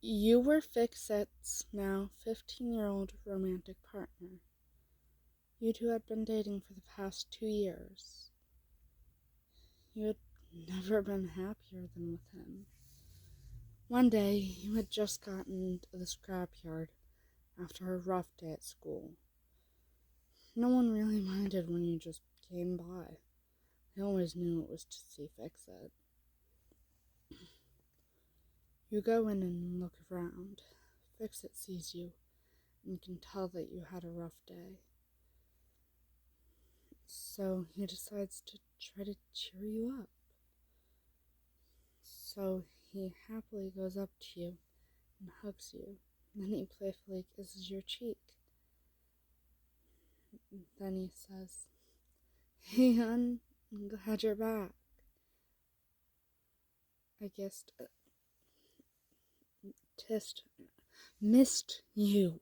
You were Fixit's now 15-year-old romantic partner. You two had been dating for the past 2 years. You had never been happier than with him. One day, you had just gotten to the scrapyard after a rough day at school. No one really minded when you just came by. They always knew it was to see Fixit. You go in and look around. Fixit sees you and can tell that you had a rough day. So he decides to try to cheer you up. So he happily goes up to you and hugs you. Then he playfully kisses your cheek. Then he says, "Hey, hon, I'm glad you're back. I guess missed you."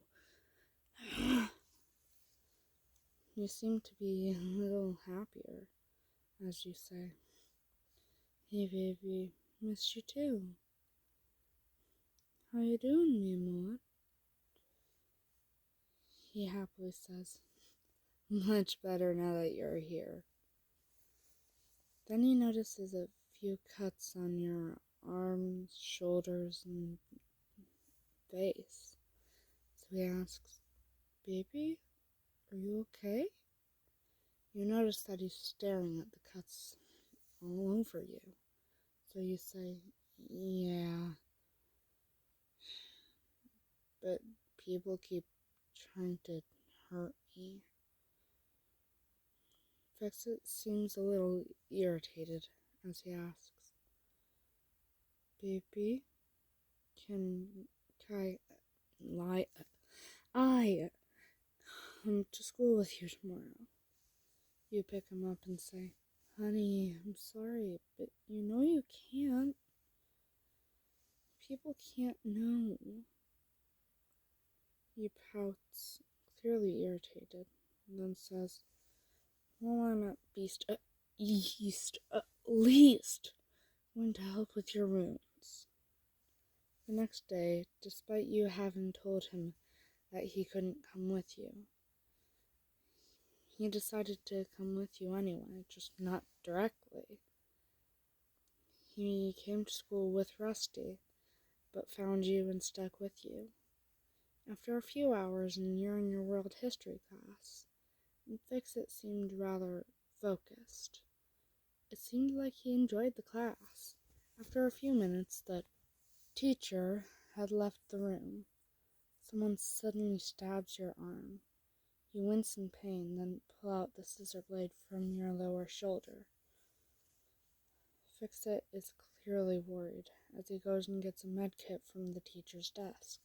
You seem to be a little happier as you say, "Hey, baby, missed you too. How you doing, me amor?" He happily says, "Much better now that you're here." Then he notices a few cuts on your arms, shoulders, and face. So he asks, "Baby, are you okay?" You notice that he's staring at the cuts all over you. So you say, "Yeah, but people keep trying to hurt me." Fixit seems a little irritated as he asks, "Baby, can I come to school with you tomorrow?" You pick him up and say, "Honey, I'm sorry, but you know you can't. People can't know." He pouts, clearly irritated, and then says, "Well, I'm at least going to help with your wounds." The next day, despite you having told him that he couldn't come with you, he decided to come with you anyway, just not directly. He came to school with Rusty, but found you and stuck with you. After a few hours, and you're in your world history class, Fixit seemed rather focused. It seemed like he enjoyed the class. After a few minutes, the teacher had left the room. Someone suddenly stabs your arm. You wince in pain, then pull out the scissor blade from your lower shoulder. Fixit is clearly worried as he goes and gets a med kit from the teacher's desk.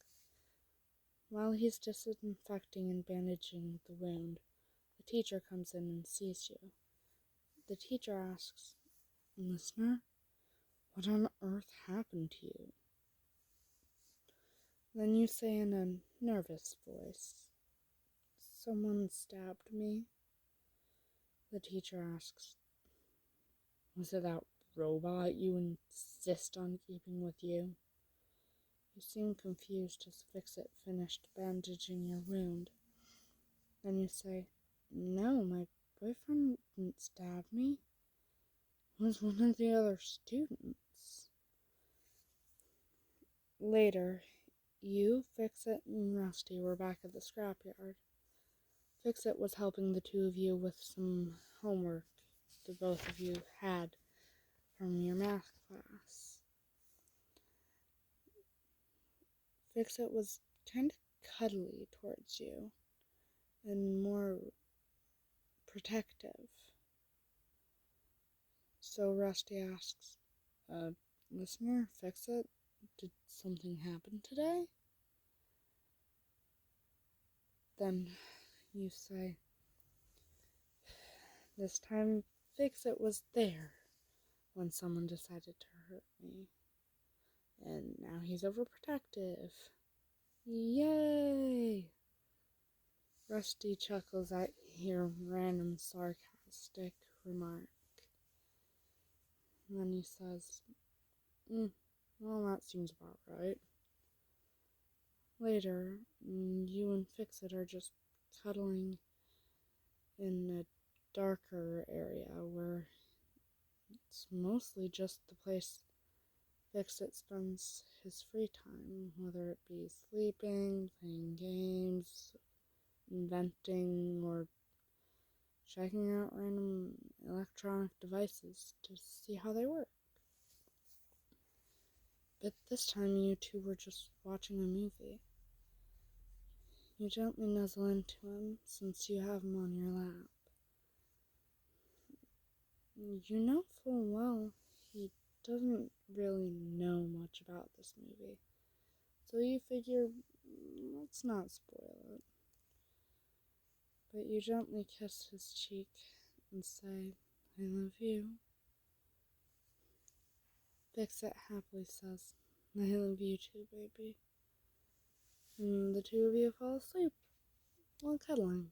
While he's disinfecting and bandaging the wound, the teacher comes in and sees you. The teacher asks, "Listener, what on earth happened to you?" Then you say in a nervous voice, "Someone stabbed me." The teacher asks, "Was it that robot you insist on keeping with you?" You seem confused as Fixit finished bandaging your wound. Then you say, "No, my boyfriend didn't stab me. It was one of the other students." Later, you, Fixit, and Rusty were back at the scrapyard. Fixit was helping the two of you with some homework the both of you had from your math class. Fixit was kind of cuddly towards you and more protective. So Rusty asks, "Listener, Fixit, did something happen today?" Then you say, "This time Fixit was there when someone decided to hurt me. And now he's overprotective. Yay!" Rusty chuckles at your random sarcastic remark. And then he says, "Well, that seems about right." Later, you and Fixit are just cuddling in a darker area where it's mostly just the place Fixit spends his free time, whether it be sleeping, playing games, inventing, or checking out random electronic devices to see how they work. But this time you two were just watching a movie. You gently nuzzle into him since you have him on your lap. You know full well he doesn't really know much about this movie, so you figure, let's not spoil it. But you gently kiss his cheek and say, I love you. Fixit happily says, I love you too, baby. And the two of you fall asleep while cuddling.